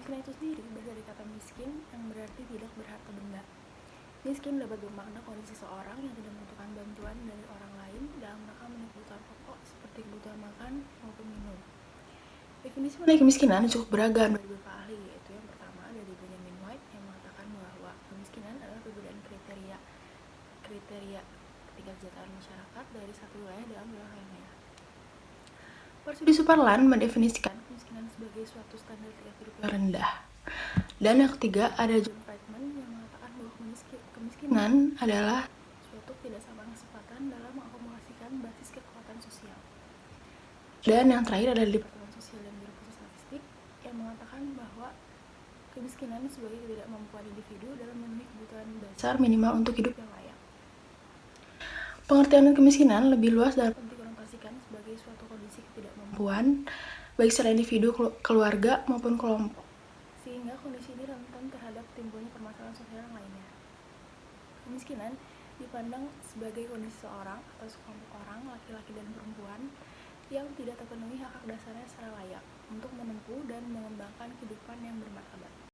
Kemiskinan itu sendiri berasal dari kata miskin yang berarti tidak berharta benda. Miskin dapat bermakna kondisi seseorang yang tidak membutuhkan bantuan dari orang lain dalam rangka memenuhi kebutuhan pokok seperti kebutuhan makan maupun minum. Definisi mengenai kemiskinan cukup beragam dari beberapa ahli, yaitu yang pertama dari Benjamin White yang mengatakan bahwa kemiskinan adalah perbedaan kriteria ketidaksejahteraan masyarakat dari satu wilayah dalam wilayah lainnya. Persudi Superland mendefinisikan kemiskinan sebagai suatu standar tingkat hidup yang rendah. Dan yang ketiga ada John Friedman yang mengatakan bahwa kemiskinan adalah suatu ketidaksamaan kesempatan dalam mengakomodasikan basis kekuatan sosial. Dan yang terakhir adalah Departemen Sosial dan Biro Pusat Statistik yang mengatakan bahwa kemiskinan sebagai ketidakmampuan individu dalam memenuhi kebutuhan dasar minimal untuk hidup yang layak. Pengertian kemiskinan lebih luas dapat dikonotasikan sebagai suatu kondisi ketidakmampuan baik secara individu, keluarga, maupun kelompok, sehingga kondisi ini rentan terhadap timbulnya permasalahan sosial lainnya. Kemiskinan dipandang sebagai kondisi seorang atau sekelompok orang, laki-laki dan perempuan, yang tidak terpenuhi hak-hak dasarnya secara layak untuk menempuh dan mengembangkan kehidupan yang bermartabat.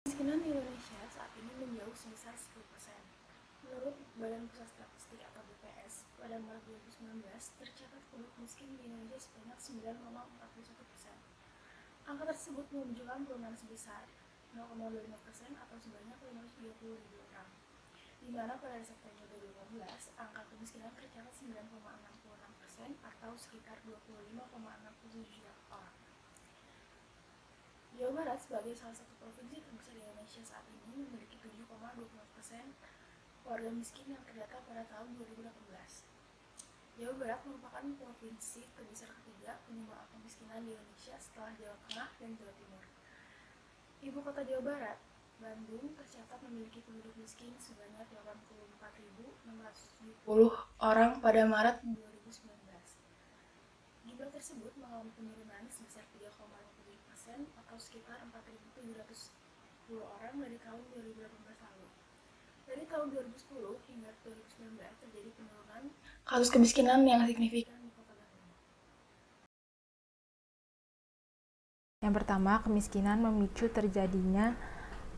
Kemiskinan di Indonesia saat ini menjauh sebesar 10%. Menurut Badan Pusat Statistik atau BPS, pada Maret 2019 tercatat penduduk miskin di Indonesia sebanyak 9,41%. Angka tersebut menunjukkan penurunan sebesar 0,25% atau sebanyak 530.000 orang. Di mana pada September 2015, angka kemiskinan tercatat 9,66% atau sekitar 25,67 juta orang. Jawa Barat sebagai salah satu provinsi terbesar di Indonesia saat ini memiliki 7,24% warga miskin yang terdata pada tahun 2018. Jawa Barat merupakan provinsi terbesar ketiga penyumbang kemiskinan di Indonesia setelah Jawa Tengah dan Jawa Timur. Ibu kota Jawa Barat, Bandung, tercatat memiliki penduduk miskin sebanyak 84.670 orang pada Maret 2019. Jumlah tersebut mengalami penurunan sebesar 3,57% atau sekitar 4.710 orang dari tahun 2018 lalu. Dari tahun 2010 hingga 2019 terjadi penurunan kasus kemiskinan yang signifikan di Kota Bandung. Yang pertama, kemiskinan memicu terjadinya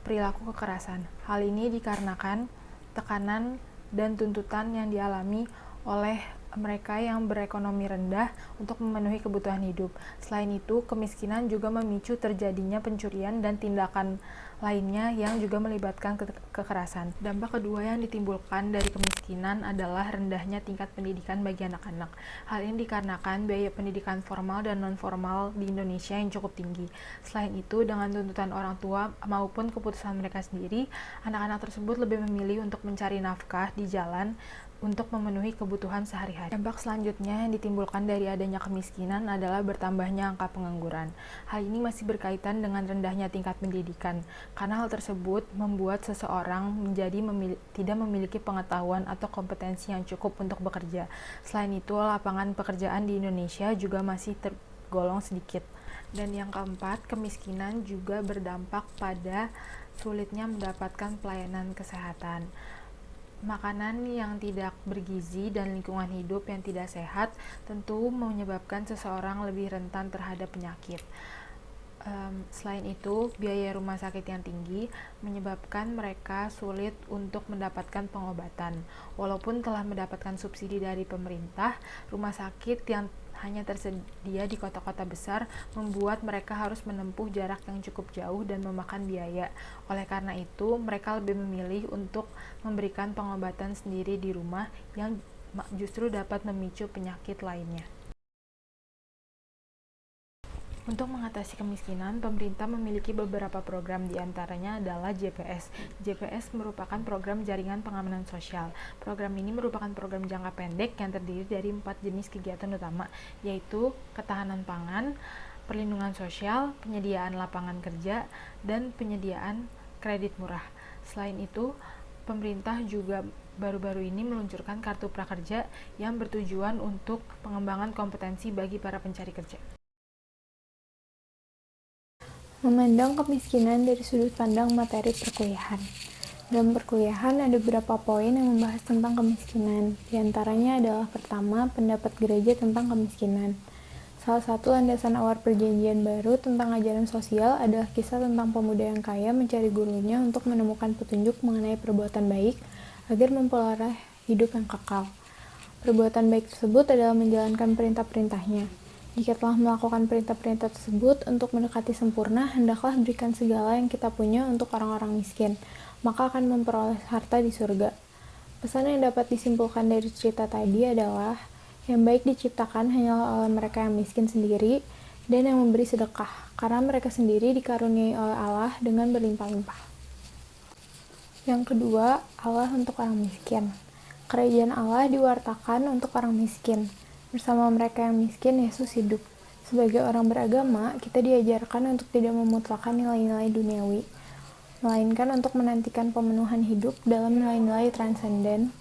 perilaku kekerasan. Hal ini dikarenakan tekanan dan tuntutan yang dialami oleh mereka yang berekonomi rendah untuk memenuhi kebutuhan hidup. Selain itu, kemiskinan juga memicu terjadinya pencurian dan tindakan lainnya yang juga melibatkan kekerasan. Dampak kedua yang ditimbulkan dari kemiskinan adalah rendahnya tingkat pendidikan bagi anak-anak. Hal ini dikarenakan biaya pendidikan formal dan non-formal di Indonesia yang cukup tinggi. Selain itu, dengan tuntutan orang tua maupun keputusan mereka sendiri, anak-anak tersebut lebih memilih untuk mencari nafkah di jalan untuk memenuhi kebutuhan sehari-hari. Dampak selanjutnya yang ditimbulkan dari adanya kemiskinan adalah bertambahnya angka pengangguran. Hal ini masih berkaitan dengan rendahnya tingkat pendidikan, karena hal tersebut membuat seseorang menjadi tidak memiliki pengetahuan atau kompetensi yang cukup untuk bekerja. Selain itu, lapangan pekerjaan di Indonesia juga masih tergolong sedikit. Dan yang keempat, kemiskinan juga berdampak pada sulitnya mendapatkan pelayanan kesehatan. Makanan yang tidak bergizi dan lingkungan hidup yang tidak sehat tentu menyebabkan seseorang lebih rentan terhadap penyakit. Selain itu, biaya rumah sakit yang tinggi menyebabkan mereka sulit untuk mendapatkan pengobatan. Walaupun telah mendapatkan subsidi dari pemerintah, rumah sakit yang hanya tersedia di kota-kota besar membuat mereka harus menempuh jarak yang cukup jauh dan memakan biaya. Oleh karena itu, mereka lebih memilih untuk memberikan pengobatan sendiri di rumah yang justru dapat memicu penyakit lainnya. Untuk mengatasi kemiskinan, pemerintah memiliki beberapa program, diantaranya adalah JPS. JPS merupakan program jaringan pengamanan sosial. Program ini merupakan program jangka pendek yang terdiri dari 4 jenis kegiatan utama, yaitu ketahanan pangan, perlindungan sosial, penyediaan lapangan kerja, dan penyediaan kredit murah. Selain itu, pemerintah juga baru-baru ini meluncurkan kartu prakerja yang bertujuan untuk pengembangan kompetensi bagi para pencari kerja. Memandang kemiskinan dari sudut pandang materi perkuliahan. Dalam perkuliahan ada beberapa poin yang membahas tentang kemiskinan. Di antaranya adalah pertama, pendapat gereja tentang kemiskinan. Salah satu landasan awal perjanjian baru tentang ajaran sosial adalah kisah tentang pemuda yang kaya mencari gurunya untuk menemukan petunjuk mengenai perbuatan baik agar memperoleh hidup yang kekal. Perbuatan baik tersebut adalah menjalankan perintah-perintahnya. Jika telah melakukan perintah-perintah tersebut untuk mendekati sempurna, hendaklah berikan segala yang kita punya untuk orang-orang miskin, maka akan memperoleh harta di surga. Pesan yang dapat disimpulkan dari cerita tadi adalah yang baik diciptakan hanyalah oleh mereka yang miskin sendiri dan yang memberi sedekah, karena mereka sendiri dikaruniai oleh Allah dengan berlimpah-limpah. Yang kedua, Allah untuk orang miskin. Kerajaan Allah diwartakan untuk orang miskin. Bersama mereka yang miskin, Yesus hidup. Sebagai orang beragama, kita diajarkan untuk tidak memutlakkan nilai-nilai duniawi, melainkan untuk menantikan pemenuhan hidup dalam nilai-nilai transenden,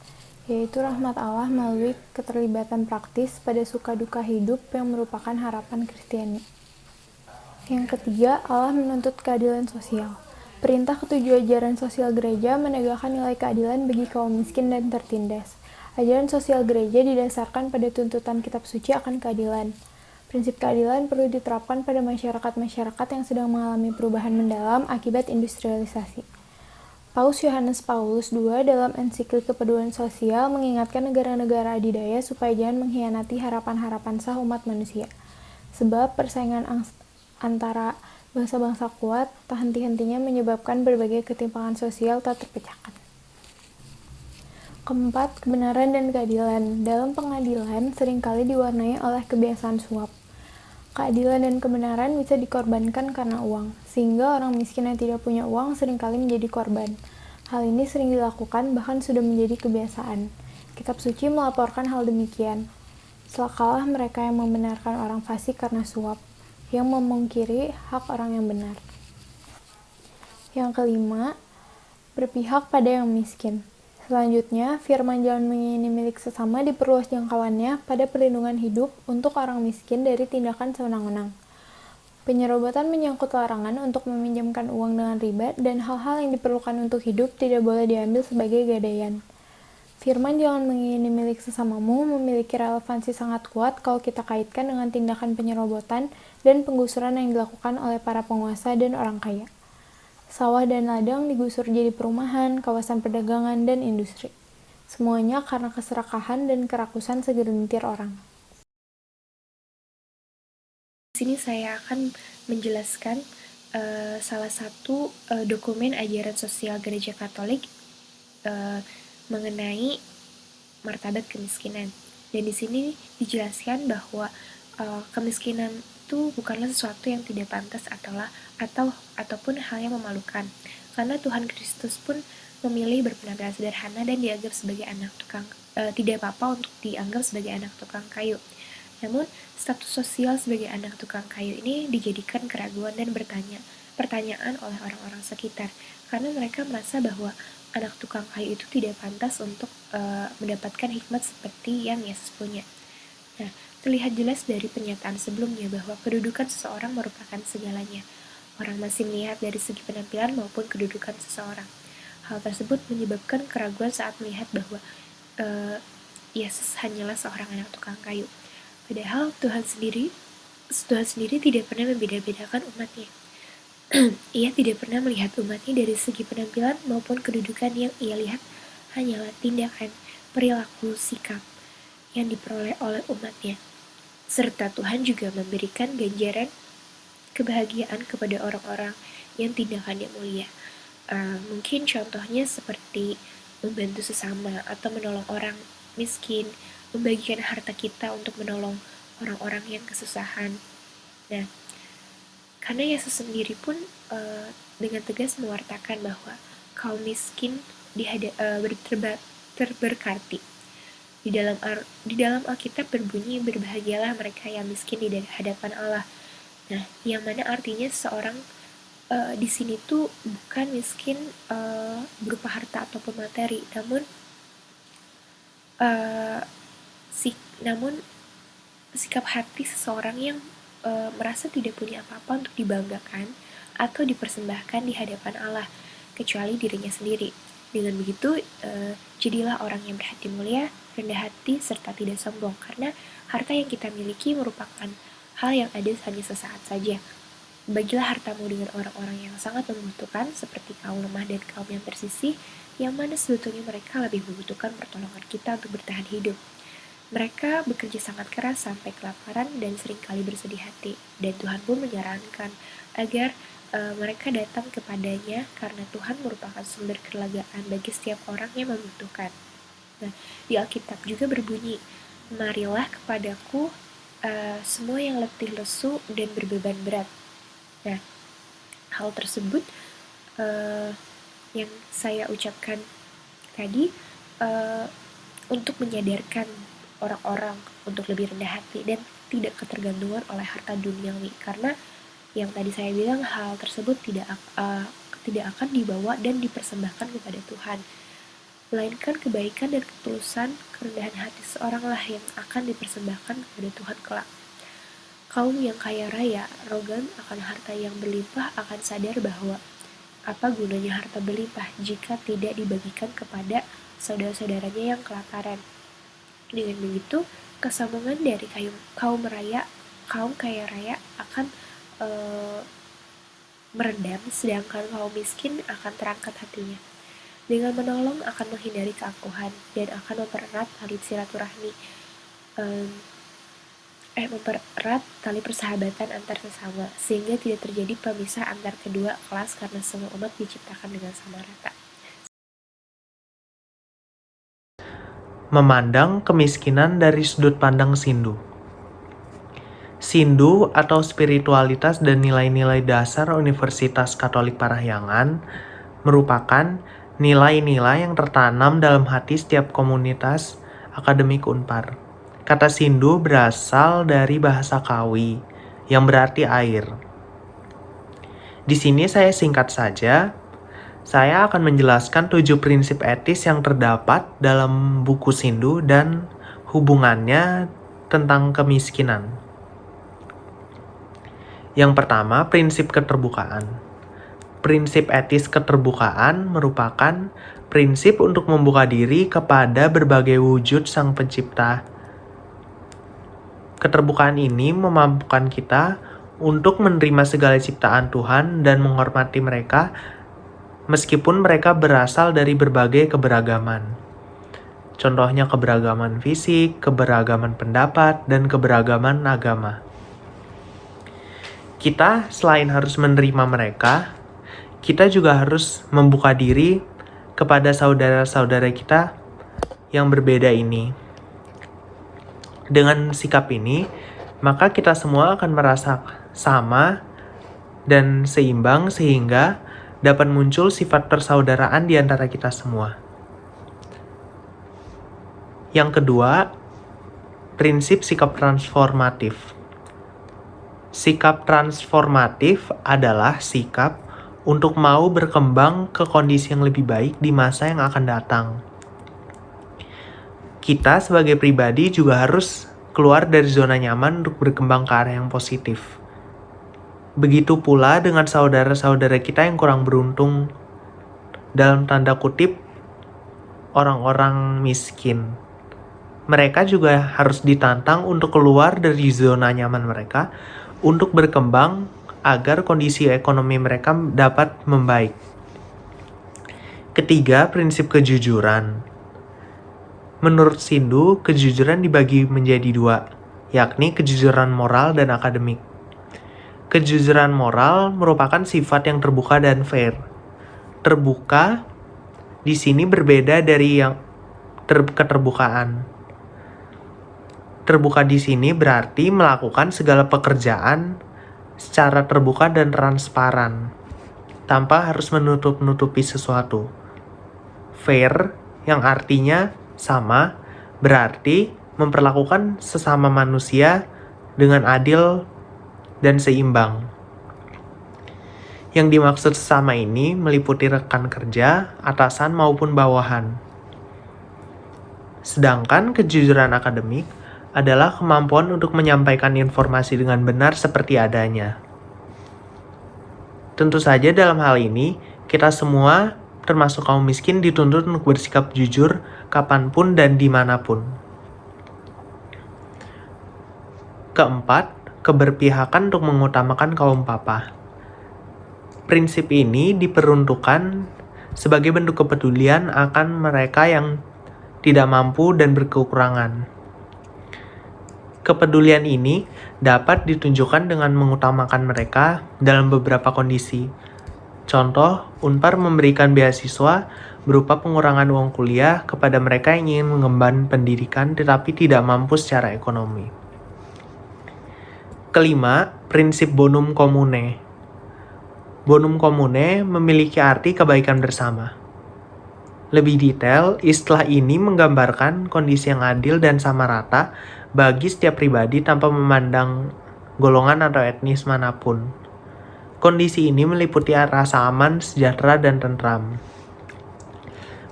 yaitu rahmat Allah melalui keterlibatan praktis pada suka duka hidup yang merupakan harapan Kristiani. Yang ketiga, Allah menuntut keadilan sosial. Perintah ketujuh ajaran sosial gereja menegakkan nilai keadilan bagi kaum miskin dan tertindas. Ajaran sosial gereja didasarkan pada tuntutan kitab suci akan keadilan. Prinsip keadilan perlu diterapkan pada masyarakat-masyarakat yang sedang mengalami perubahan mendalam akibat industrialisasi. Paus Yohanes Paulus II dalam ensiklik kepedulian sosial mengingatkan negara-negara adidaya supaya jangan mengkhianati harapan-harapan sah umat manusia. Sebab persaingan antara bangsa-bangsa kuat tak henti-hentinya menyebabkan berbagai ketimpangan sosial tak terpecahkan. Keempat, kebenaran dan keadilan. Dalam pengadilan seringkali diwarnai oleh kebiasaan suap. Keadilan dan kebenaran bisa dikorbankan karena uang, sehingga orang miskin yang tidak punya uang seringkali menjadi korban. Hal ini sering dilakukan, bahkan sudah menjadi kebiasaan. Kitab suci melaporkan hal demikian. Celakalah mereka yang membenarkan orang fasik karena suap, yang memungkiri hak orang yang benar. Yang kelima, berpihak pada yang miskin. Selanjutnya, firman jangan mengingini milik sesama diperluas jangkauannya pada perlindungan hidup untuk orang miskin dari tindakan sewenang-wenang. Penyerobotan menyangkut larangan untuk meminjamkan uang dengan riba dan hal-hal yang diperlukan untuk hidup tidak boleh diambil sebagai gadaian. Firman jangan mengingini milik sesamamu memiliki relevansi sangat kuat kalau kita kaitkan dengan tindakan penyerobotan dan penggusuran yang dilakukan oleh para penguasa dan orang kaya. Sawah dan ladang digusur jadi perumahan, kawasan perdagangan, dan industri. Semuanya karena keserakahan dan kerakusan segelintir orang. Di sini saya akan menjelaskan salah satu dokumen ajaran sosial Gereja Katolik mengenai martabat kemiskinan. Dan di sini dijelaskan bahwa kemiskinan itu bukanlah sesuatu yang tidak pantas ataupun hal yang memalukan, karena Tuhan Kristus pun memilih berpenampilan sederhana dan dianggap sebagai anak tukang tidak apa-apa untuk dianggap sebagai anak tukang kayu. Namun status sosial sebagai anak tukang kayu ini dijadikan keraguan dan pertanyaan oleh orang-orang sekitar, karena mereka merasa bahwa anak tukang kayu itu tidak pantas untuk mendapatkan hikmat seperti yang Yesus punya. Nah, terlihat jelas dari pernyataan sebelumnya bahwa kedudukan seseorang merupakan segalanya. Orang masih melihat dari segi penampilan maupun kedudukan seseorang. Hal tersebut menyebabkan keraguan saat melihat bahwa Yesus hanyalah seorang anak tukang kayu. Padahal Tuhan sendiri tidak pernah membeda-bedakan umatnya. Ia tidak pernah melihat umatnya dari segi penampilan maupun kedudukan. Yang ia lihat hanyalah tindakan, perilaku, sikap yang diperoleh oleh umatnya. Serta Tuhan juga memberikan ganjaran kebahagiaan kepada orang-orang yang tindakannya mulia. Mungkin contohnya seperti membantu sesama atau menolong orang miskin, membagikan harta kita untuk menolong orang-orang yang kesusahan. Nah, karena Yesus sendiri pun dengan tegas mewartakan bahwa kaum miskin terberkati. Di dalam Alkitab berbunyi, berbahagialah mereka yang miskin di hadapan Allah. Nah, yang mana artinya seorang di sini tuh bukan miskin berupa harta ataupun materi, namun sikap hati seseorang yang merasa tidak punya apa-apa untuk dibanggakan atau dipersembahkan di hadapan Allah, kecuali dirinya sendiri. Dengan begitu, jadilah orang yang berhati mulia, rendah hati, serta tidak sombong, karena harta yang kita miliki merupakan hal yang ada hanya sesaat saja. Bagilah hartamu dengan orang-orang yang sangat membutuhkan, seperti kaum lemah dan kaum yang tersisih, yang mana sebetulnya mereka lebih membutuhkan pertolongan kita untuk bertahan hidup. Mereka bekerja sangat keras sampai kelaparan dan seringkali bersedih hati, dan Tuhan pun menyarankan agar mereka datang kepadanya karena Tuhan merupakan sumber kelegaan bagi setiap orang yang membutuhkan. Nah, di Alkitab juga berbunyi, "Marilah kepadaku semua yang letih lesu dan berbeban berat." Nah, hal tersebut yang saya ucapkan tadi untuk menyadarkan orang-orang untuk lebih rendah hati dan tidak ketergantungan oleh harta duniawi, karena yang tadi saya bilang hal tersebut tidak akan dibawa dan dipersembahkan kepada Tuhan, melainkan kebaikan dan ketulusan kerendahan hati seoranglah yang akan dipersembahkan kepada Tuhan kelak. Kaum yang kaya raya, arogan akan harta yang berlimpah akan sadar bahwa apa gunanya harta berlimpah jika tidak dibagikan kepada saudara-saudaranya yang kelaparan. Dengan begitu, kesambungan dari kaum kaya raya akan meredam, sedangkan kaum miskin akan terangkat hatinya. Dengan menolong akan menghindari keangkuhan dan akan mempererat tali silaturahmi, mempererat tali persahabatan antar sesama, sehingga tidak terjadi pemisah antar kedua kelas karena semua umat diciptakan dengan sama rata. Memandang kemiskinan dari sudut pandang Sindu. Sindu atau spiritualitas dan nilai-nilai dasar Universitas Katolik Parahyangan merupakan nilai-nilai yang tertanam dalam hati setiap komunitas akademik Unpar. Kata Sindu berasal dari bahasa Kawi yang berarti air. Di sini saya singkat saja. Saya akan menjelaskan 7 prinsip etis yang terdapat dalam buku Sindu dan hubungannya tentang kemiskinan. Yang pertama, prinsip keterbukaan. Prinsip etis keterbukaan merupakan prinsip untuk membuka diri kepada berbagai wujud Sang Pencipta. Keterbukaan ini memampukan kita untuk menerima segala ciptaan Tuhan dan menghormati mereka meskipun mereka berasal dari berbagai keberagaman. Contohnya keberagaman fisik, keberagaman pendapat, dan keberagaman agama. Kita selain harus menerima mereka, kita juga harus membuka diri kepada saudara-saudara kita yang berbeda ini. Dengan sikap ini, maka kita semua akan merasa sama dan seimbang sehingga dapat muncul sifat persaudaraan di antara kita semua. Yang kedua, prinsip sikap transformatif. Sikap transformatif adalah sikap untuk mau berkembang ke kondisi yang lebih baik di masa yang akan datang. Kita sebagai pribadi juga harus keluar dari zona nyaman untuk berkembang ke arah yang positif. Begitu pula dengan saudara-saudara kita yang kurang beruntung, dalam tanda kutip, orang-orang miskin. Mereka juga harus ditantang untuk keluar dari zona nyaman mereka untuk berkembang agar kondisi ekonomi mereka dapat membaik. Ketiga, prinsip kejujuran. Menurut Sindu, kejujuran dibagi menjadi 2, yakni kejujuran moral dan akademik. Kejujuran moral merupakan sifat yang terbuka dan fair. Terbuka di sini berbeda dari yang keterbukaan. Terbuka di sini berarti melakukan segala pekerjaan secara terbuka dan transparan, tanpa harus menutup-nutupi sesuatu. Fair, yang artinya sama, berarti memperlakukan sesama manusia dengan adil dan seimbang. Yang dimaksud sesama ini meliputi rekan kerja, atasan maupun bawahan. Sedangkan kejujuran akademik adalah kemampuan untuk menyampaikan informasi dengan benar seperti adanya. Tentu saja dalam hal ini, kita semua termasuk kaum miskin dituntut untuk bersikap jujur kapanpun dan dimanapun. Keempat, keberpihakan untuk mengutamakan kaum papa. Prinsip ini diperuntukkan sebagai bentuk kepedulian akan mereka yang tidak mampu dan berkekurangan. Kepedulian ini dapat ditunjukkan dengan mengutamakan mereka dalam beberapa kondisi. Contoh, Unpar memberikan beasiswa berupa pengurangan uang kuliah kepada mereka yang ingin mengemban pendidikan tetapi tidak mampu secara ekonomi. Kelima, prinsip bonum commune. Bonum commune memiliki arti kebaikan bersama. Lebih detail, istilah ini menggambarkan kondisi yang adil dan sama rata bagi setiap pribadi tanpa memandang golongan atau etnis manapun. Kondisi ini meliputi rasa aman, sejahtera, dan tentram.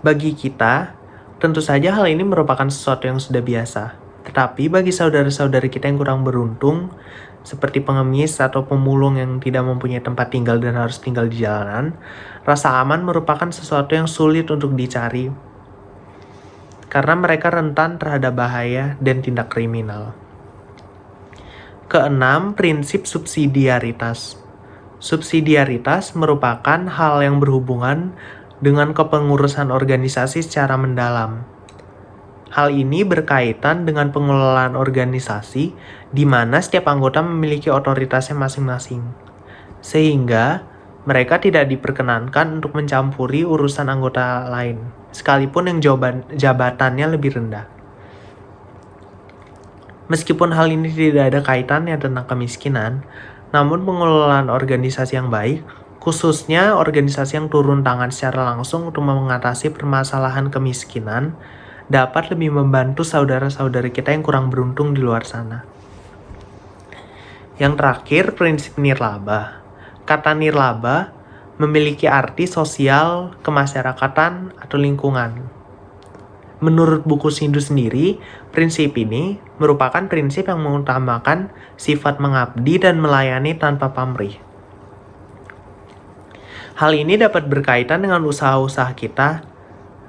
Bagi kita, tentu saja hal ini merupakan sesuatu yang sudah biasa. Tetapi bagi saudara-saudara kita yang kurang beruntung, seperti pengemis atau pemulung yang tidak mempunyai tempat tinggal dan harus tinggal di jalanan, rasa aman merupakan sesuatu yang sulit untuk dicari karena mereka rentan terhadap bahaya dan tindak kriminal. Keenam, prinsip subsidiaritas. Subsidiaritas merupakan hal yang berhubungan dengan kepengurusan organisasi secara mendalam. Hal ini berkaitan dengan pengelolaan organisasi di mana setiap anggota memiliki otoritasnya masing-masing, sehingga mereka tidak diperkenankan untuk mencampuri urusan anggota lain, sekalipun yang jabatannya lebih rendah. Meskipun hal ini tidak ada kaitannya tentang kemiskinan, namun pengelolaan organisasi yang baik, khususnya organisasi yang turun tangan secara langsung untuk mengatasi permasalahan kemiskinan, dapat lebih membantu saudara-saudara kita yang kurang beruntung di luar sana. Yang terakhir, prinsip nirlaba. Kata nirlaba memiliki arti sosial, kemasyarakatan, atau lingkungan. Menurut buku Sindu sendiri, prinsip ini merupakan prinsip yang mengutamakan sifat mengabdi dan melayani tanpa pamrih. Hal ini dapat berkaitan dengan usaha-usaha kita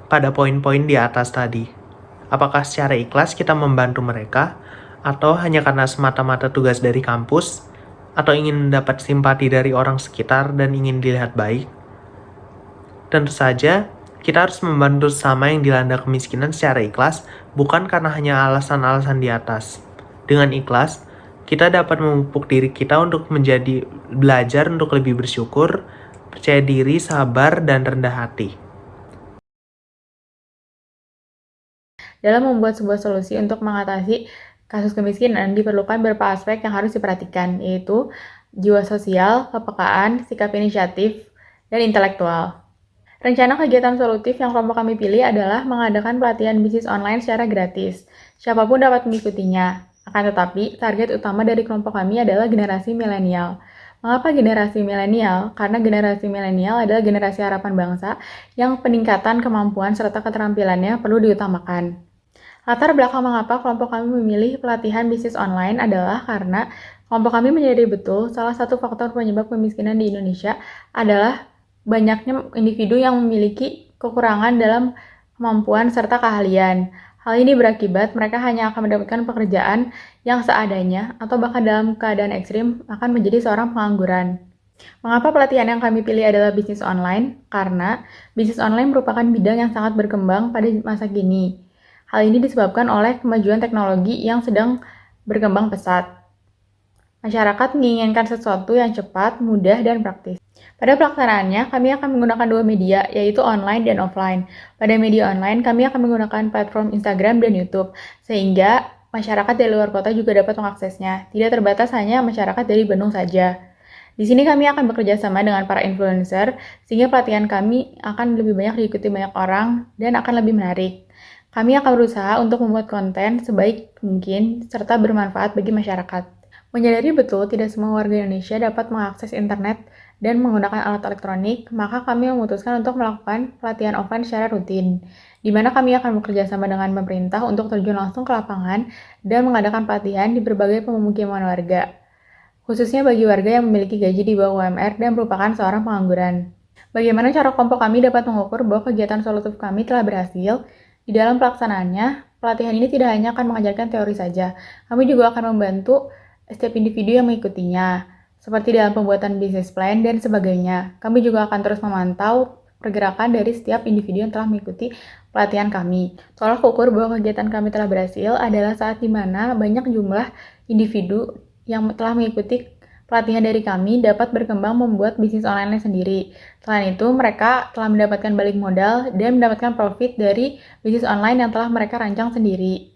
pada poin-poin di atas tadi. Apakah secara ikhlas kita membantu mereka, atau hanya karena semata-mata tugas dari kampus, atau ingin mendapat simpati dari orang sekitar dan ingin dilihat baik? Tentu saja, kita harus membantu sesama yang dilanda kemiskinan secara ikhlas, bukan karena hanya alasan-alasan di atas. Dengan ikhlas, kita dapat memupuk diri kita untuk belajar untuk lebih bersyukur, percaya diri, sabar, dan rendah hati. Dalam membuat sebuah solusi untuk mengatasi kasus kemiskinan, diperlukan beberapa aspek yang harus diperhatikan, yaitu jiwa sosial, kepekaan, sikap inisiatif, dan intelektual. Rencana kegiatan solutif yang kelompok kami pilih adalah mengadakan pelatihan bisnis online secara gratis. Siapapun dapat mengikutinya. Akan tetapi, target utama dari kelompok kami adalah generasi milenial. Mengapa generasi milenial? Karena generasi milenial adalah generasi harapan bangsa yang peningkatan kemampuan serta keterampilannya perlu diutamakan. Latar belakang mengapa kelompok kami memilih pelatihan bisnis online adalah karena kelompok kami menyadari betul salah satu faktor penyebab kemiskinan di Indonesia adalah banyaknya individu yang memiliki kekurangan dalam kemampuan serta keahlian. Hal ini berakibat mereka hanya akan mendapatkan pekerjaan yang seadanya atau bahkan dalam keadaan ekstrim akan menjadi seorang pengangguran. Mengapa pelatihan yang kami pilih adalah bisnis online? Karena bisnis online merupakan bidang yang sangat berkembang pada masa kini. Hal ini disebabkan oleh kemajuan teknologi yang sedang berkembang pesat. Masyarakat menginginkan sesuatu yang cepat, mudah, dan praktis. Pada pelaksanaannya, kami akan menggunakan dua media, yaitu online dan offline. Pada media online, kami akan menggunakan platform Instagram dan YouTube, sehingga masyarakat dari luar kota juga dapat mengaksesnya. Tidak terbatas hanya masyarakat dari Bandung saja. Di sini kami akan bekerja sama dengan para influencer, sehingga pelatihan kami akan lebih banyak diikuti banyak orang dan akan lebih menarik. Kami akan berusaha untuk membuat konten sebaik mungkin serta bermanfaat bagi masyarakat. Menyadari betul tidak semua warga Indonesia dapat mengakses internet dan menggunakan alat elektronik, maka kami memutuskan untuk melakukan pelatihan offline secara rutin, di mana kami akan bekerja sama dengan pemerintah untuk terjun langsung ke lapangan dan mengadakan pelatihan di berbagai pemukiman warga, khususnya bagi warga yang memiliki gaji di bawah UMR dan merupakan seorang pengangguran. Bagaimana cara kelompok kami dapat mengukur bahwa kegiatan solutif kami telah berhasil? Di dalam pelaksanaannya, pelatihan ini tidak hanya akan mengajarkan teori saja, kami juga akan membantu setiap individu yang mengikutinya, seperti dalam pembuatan bisnis plan dan sebagainya. Kami juga akan terus memantau pergerakan dari setiap individu yang telah mengikuti pelatihan kami. Tolak ukur bahwa kegiatan kami telah berhasil adalah saat di mana banyak jumlah individu yang telah mengikuti pelatihan dari kami dapat berkembang membuat bisnis online sendiri. Selain itu, mereka telah mendapatkan balik modal dan mendapatkan profit dari bisnis online yang telah mereka rancang sendiri.